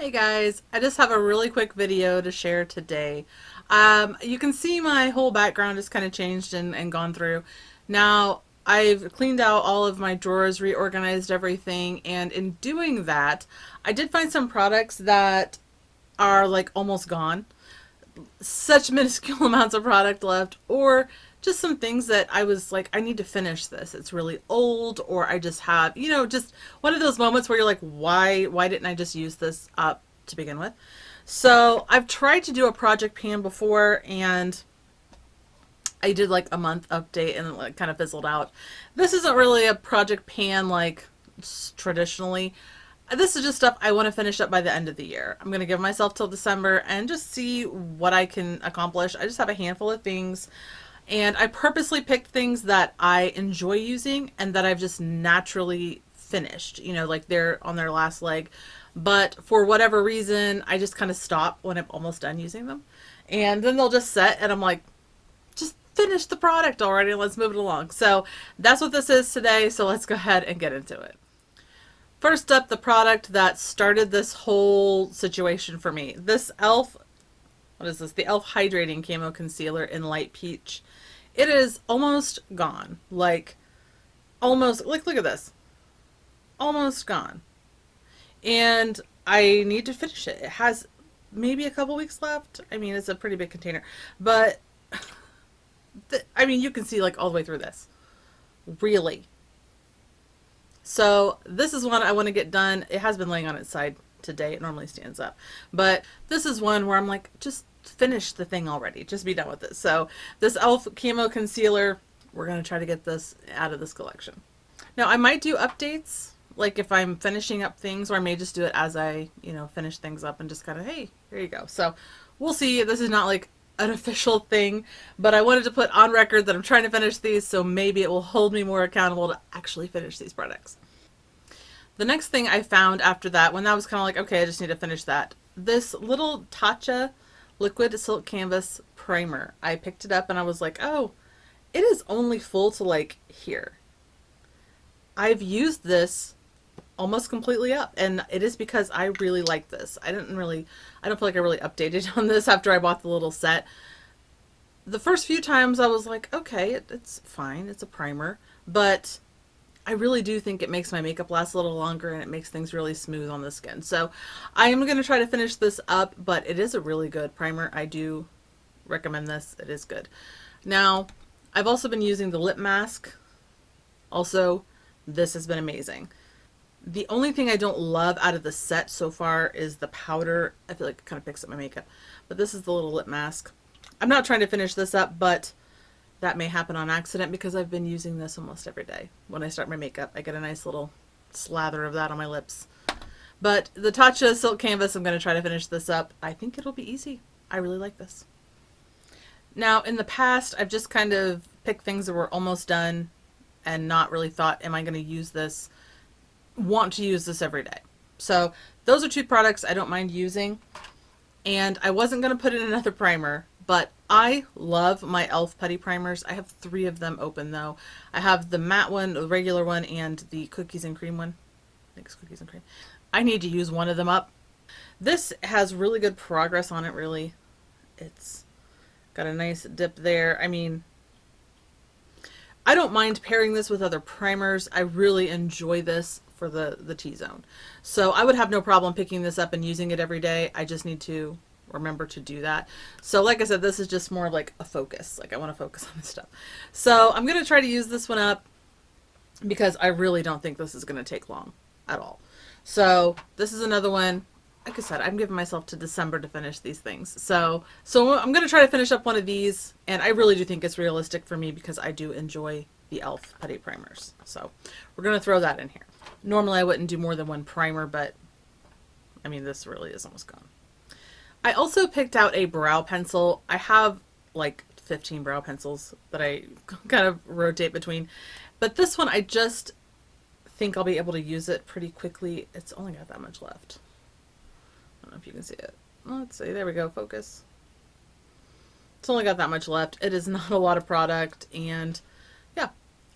Hey guys, I just have a really quick video to share today. You can see my whole background has kind of changed and gone through. Now, I've cleaned out all of my drawers, reorganized everything, and in doing that, I did find some products that are like almost gone. Such minuscule amounts of product left, or just some things that I was like, I need to finish this. It's really old, or I just have, just one of those moments where you're like, why didn't I just use this up to begin with? So I've tried to do a project pan before, and I did like a month update and it like kind of fizzled out. This isn't really a project pan like traditionally. This is just stuff I want to finish up by the end of the year. I'm going to give myself till December and just see what I can accomplish. I just have a handful of things, and I purposely picked things that I enjoy using and that I've just naturally finished, like they're on their last leg. But for whatever reason, I just kind of stop when I'm almost done using them. And then they'll just set, and I'm like, just finish the product already. Let's move it along. So that's what this is today. So let's go ahead and get into it. First up, the product that started this whole situation for me. This e.l.f., what is this? The e.l.f. Hydrating Camo Concealer in Light Peach. It is almost gone. Like, almost, like, look at this. Almost gone. And I need to finish it. It has maybe a couple weeks left. I mean, it's a pretty big container. But, you can see, like, all the way through this. Really. So this is one I want to get done. It has been laying on its side today. It normally stands up. But this is one where I'm like, just finish the thing already. Just be done with it. So this e.l.f. Camo Concealer, we're going to try to get this out of this collection. Now, I might do updates, like if I'm finishing up things, or I may just do it as I, finish things up and just kind of, hey, here you go. So we'll see. This is not like an official thing, but I wanted to put on record that I'm trying to finish these, so maybe it will hold me more accountable to actually finish these products. The next thing I found after that, when that was kind of like, okay, I just need to finish that, this little Tatcha Liquid Silk Canvas Primer. I picked it up and I was like, oh, it is only full to like here. I've used this almost completely up, and it is because I really like this. I don't feel like I really updated on this after I bought the little set. The first few times I was like, okay, it's fine, it's a primer, but I really do think it makes my makeup last a little longer, and it makes things really smooth on the skin. So I am going to try to finish this up, but it is a really good primer. I do recommend this. It is good. Now, I've also been using the lip mask. Also, this has been amazing. The only thing I don't love out of the set so far is the powder. I feel like it kind of picks up my makeup. But this is the little lip mask. I'm not trying to finish this up, but that may happen on accident because I've been using this almost every day. When I start my makeup, I get a nice little slather of that on my lips. But the Tatcha Silk Canvas, I'm going to try to finish this up. I think it'll be easy. I really like this. Now, in the past, I've just kind of picked things that were almost done and not really thought, am I going to want to use this every day? So those are two products I don't mind using. And I wasn't going to put in another primer, but I love my e.l.f. Putty primers. I have 3 of them open though. I have the matte one, the regular one, and the cookies and cream one. I think it's cookies and cream. I need to use one of them up. This has really good progress on it, really. It's got a nice dip there. I mean, I don't mind pairing this with other primers. I really enjoy this for the T-zone. So I would have no problem picking this up and using it every day. I just need to remember to do that. So like I said, this is just more like a focus. Like I want to focus on this stuff. So I'm going to try to use this one up because I really don't think this is going to take long at all. So this is another one. Like I said, I'm giving myself to December to finish these things. So I'm going to try to finish up one of these, and I really do think it's realistic for me because I do enjoy the e.l.f. Putty primers. So we're going to throw that in here. Normally I wouldn't do more than one primer, but I mean, this really is almost gone. I also picked out a brow pencil. I have like 15 brow pencils that I kind of rotate between, but this one I just think I'll be able to use it pretty quickly. It's only got that much left. I don't know if you can see it. Let's see. There we go. Focus. It's only got that much left. It is not a lot of product, and yeah,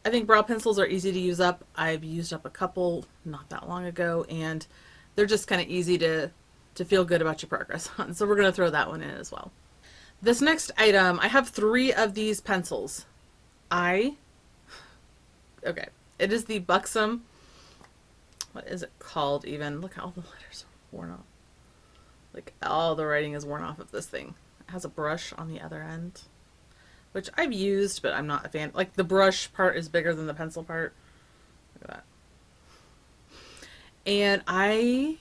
I think brow pencils are easy to use up. I've used up a couple not that long ago, and they're just kind of easy to to feel good about your progress on. So we're going to throw that one in as well. This next item, I have 3 of these pencils. Okay, it is the Buxom, what is it called even? Look how all the letters are worn off. Like all the writing is worn off of this thing. It has a brush on the other end, which I've used, but I'm not a fan. Like the brush part is bigger than the pencil part. Look at that. And I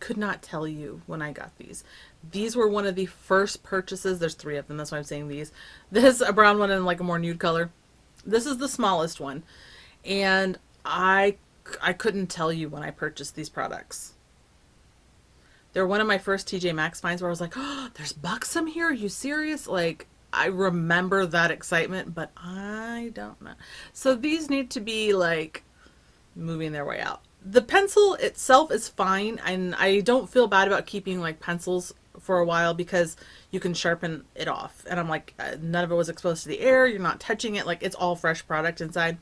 could not tell you when I got these. These were one of the first purchases. There's 3 of them. That's why I'm saying these. This, a brown one in like a more nude color. This is the smallest one. And I couldn't tell you when I purchased these products. They're one of my first TJ Maxx finds where I was like, oh, there's Buxom here? Are you serious? Like, I remember that excitement, but I don't know. So these need to be like moving their way out. The pencil itself is fine, and I don't feel bad about keeping like pencils for a while because you can sharpen it off. And I'm like, none of it was exposed to the air. You're not touching it. Like, it's all fresh product inside.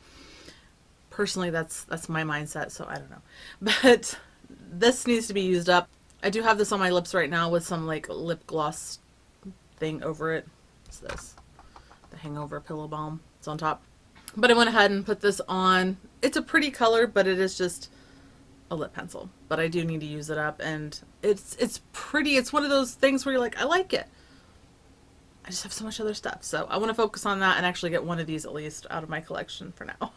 Personally, that's my mindset, so I don't know. But this needs to be used up. I do have this on my lips right now with some like lip gloss thing over it. What's this? The Hangover Pillow Balm. It's on top. But I went ahead and put this on. It's a pretty color, but it is just a lip pencil. But I do need to use it up, and it's pretty. It's one of those things where you're like, I like it. I just have so much other stuff. So I want to focus on that and actually get one of these at least out of my collection for now.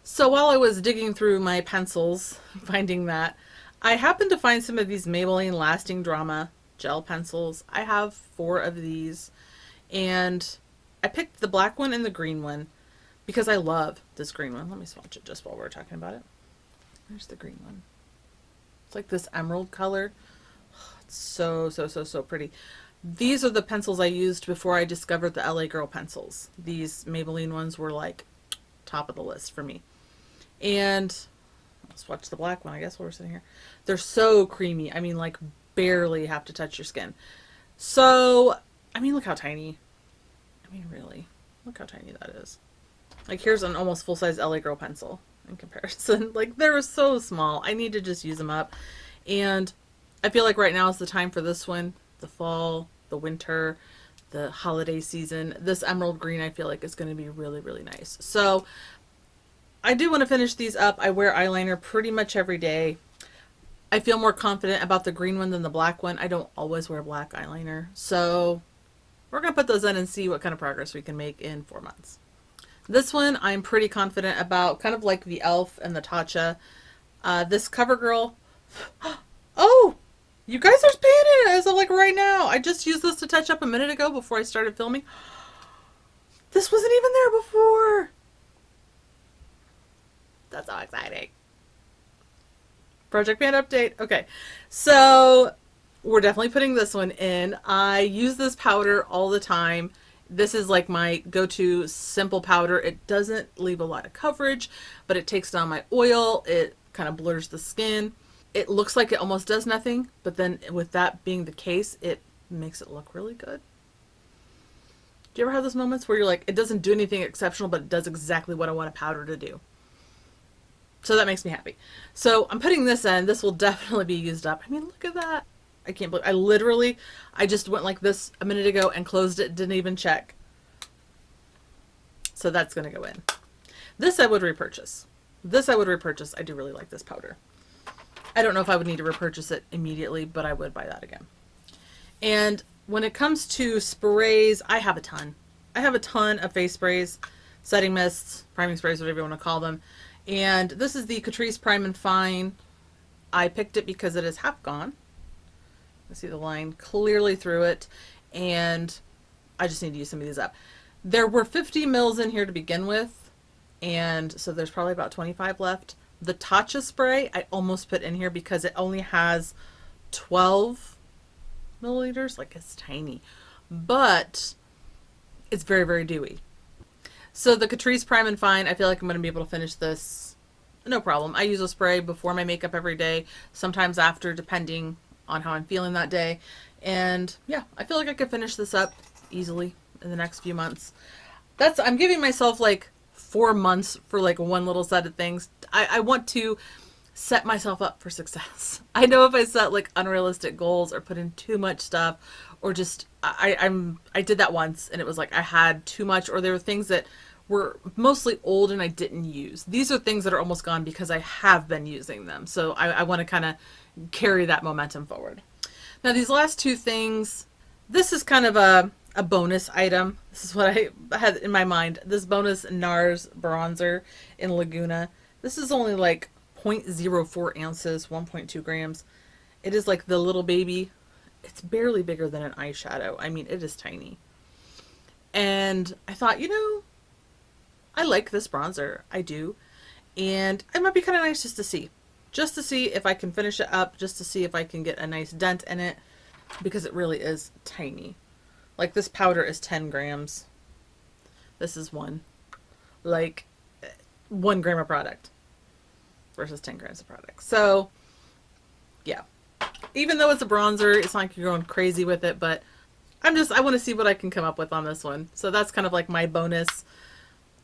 So while I was digging through my pencils, finding that, I happened to find some of these Maybelline Lasting Drama gel pencils. I have 4 of these, and I picked the black one and the green one because I love this green one. Let me swatch it just while we're talking about it. There's the green one. It's like this emerald color. It's so pretty. These are the pencils I used before I discovered the LA Girl pencils. These Maybelline ones were like top of the list for me. And let's watch the black one, I guess, while we're sitting here. They're so creamy. I mean, like, barely have to touch your skin. So, I mean, look how tiny. I mean, really. Look how tiny that is. Like, here's an almost full-size LA Girl pencil in comparison. Like, they're so small. I need to just use them up. And I feel like right now is the time for this one. The fall, the winter, the holiday season. This emerald green, I feel like, is going to be really, really nice. So, I do want to finish these up. I wear eyeliner pretty much every day. I feel more confident about the green one than the black one. I don't always wear black eyeliner. So we're going to put those in and see what kind of progress we can make in 4 months. This one I'm pretty confident about, kind of like the e.l.f. and the Tatcha. This CoverGirl. Oh, you guys are spanning it as of like right now. I just used this to touch up a minute ago before I started filming. This wasn't even there before. That's so exciting. Project Band update. Okay, so we're definitely putting this one in. I use this powder all the time. This is like my go-to simple powder. It doesn't leave a lot of coverage, but it takes down my oil. It kind of blurs the skin. It looks like it almost does nothing, but then with that being the case, it makes it look really good. Do you ever have those moments where you're like, it doesn't do anything exceptional, but it does exactly what I want a powder to do? So that makes me happy. So I'm putting this in. This will definitely be used up. I mean, look at that. I can't believe, I just went like this a minute ago and closed it, didn't even check. So that's going to go in. This I would repurchase. I do really like this powder. I don't know if I would need to repurchase it immediately, but I would buy that again. And when it comes to sprays, I have a ton. I have a ton of face sprays, setting mists, priming sprays, whatever you want to call them. And this is the Catrice Prime and Fine. I picked it because it is half gone. I see the line clearly through it, and I just need to use some of these up. There were 50 mils in here to begin with, and so there's probably about 25 left. The Tatcha spray I almost put in here because it only has 12 milliliters. Like, it's tiny, but it's very, very dewy. So the Catrice Prime and Fine, I feel like I'm going to be able to finish this no problem. I use a spray before my makeup every day, sometimes after, depending on how I'm feeling that day. And yeah, I feel like I could finish this up easily in the next few months. I'm giving myself like 4 months for like one little set of things. I want to set myself up for success. I know if I set like unrealistic goals or put in too much stuff, or just I did that once and it was like I had too much, or there were things that were mostly old and I didn't use. These are things that are almost gone because I have been using them. So I want to kind of carry that momentum forward. Now these last two things, this is kind of a bonus item. This is what I had in my mind. This bonus Nars bronzer in Laguna. This is only like 0.04 ounces, 1.2 grams. It is like the little baby. It's barely bigger than an eyeshadow. I mean, it is tiny. And I thought, you know, I like this bronzer. I do. And it might be kind of nice just to see. Just to see if I can finish it up. Just to see if I can get a nice dent in it. Because it really is tiny. Like this powder is 10 grams. This is one. Like 1 gram of product versus 10 grams of product. So yeah, even though it's a bronzer, it's not like you're going crazy with it, but I want to see what I can come up with on this one. So that's kind of like my bonus.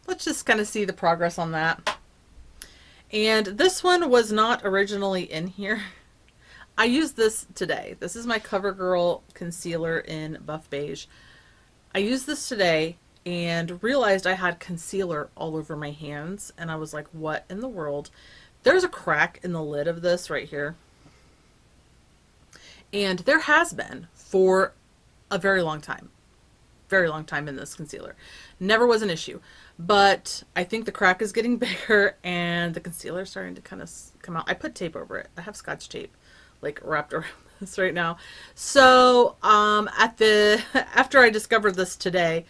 Let's just kind of see the progress on that. And this one was not originally in here. I used this today. This is my Covergirl concealer in Buff Beige. I used this today and realized I had concealer all over my hands. And I was like, what in the world? There's a crack in the lid of this right here. And there has been for a very long time. Very long time in this concealer. Never was an issue. But I think the crack is getting bigger and the concealer is starting to kind of come out. I put tape over it. I have Scotch tape like wrapped around this right now. So after I discovered this today,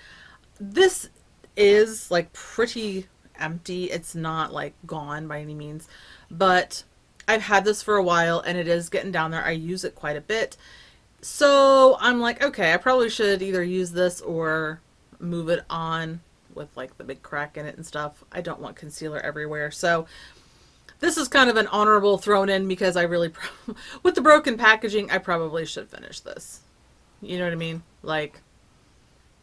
this is like pretty empty. It's not like gone by any means, but I've had this for a while and it is getting down there. I use it quite a bit. So I'm like, okay, I probably should either use this or move it on with like the big crack in it and stuff. I don't want concealer everywhere. So this is kind of an honorable thrown in because I really, with the broken packaging, I probably should finish this. You know what I mean? Like,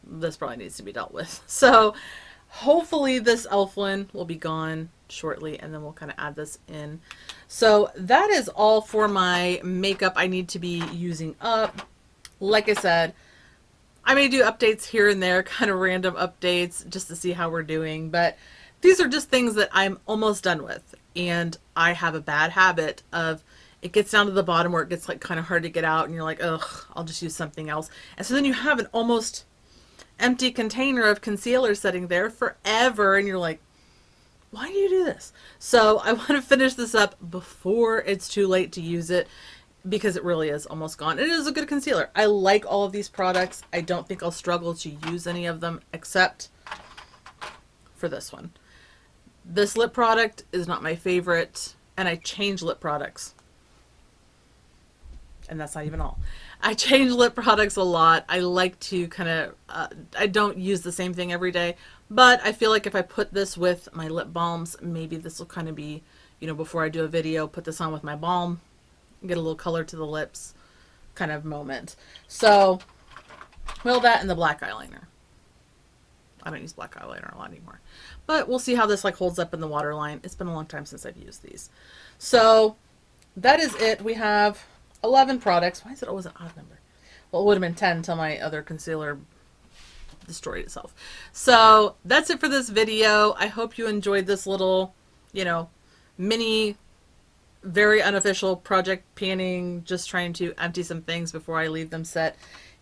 this probably needs to be dealt with. So hopefully this e.l.f. one will be gone shortly and then we'll kind of add this in. So that is all for my makeup I need to be using up. Like I said, I may do updates here and there, kind of random updates just to see how we're doing. But these are just things that I'm almost done with. And I have a bad habit of it gets down to the bottom where it gets like kind of hard to get out and you're like, ugh, I'll just use something else. And so then you have an almost empty container of concealer sitting there forever and you're like, why do you do this? So I want to finish this up before it's too late to use it because it really is almost gone. It is a good concealer. I like all of these products. I don't think I'll struggle to use any of them except for this one. This lip product is not my favorite, and I change lip products. And that's not even all. I change lip products a lot. I like to kind of, I don't use the same thing every day, but I feel like if I put this with my lip balms, maybe this will kind of be, you know, before I do a video, put this on with my balm, get a little color to the lips kind of moment. So, well, that and the black eyeliner. I don't use black eyeliner a lot anymore. But we'll see how this like holds up in the waterline. It's been a long time since I've used these. So that is it. We have 11 products. Why is it always an odd number? Well, it would have been 10 until my other concealer destroyed itself. So that's it for this video. I hope you enjoyed this little, you know, mini, very unofficial project panning, just trying to empty some things before I leave them set.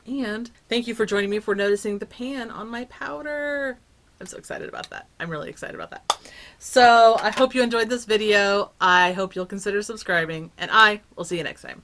And thank you for joining me for noticing the pan on my powder. I'm so excited about that. I'm really excited about that. So I hope you enjoyed this video. I hope you'll consider subscribing, and I will see you next time.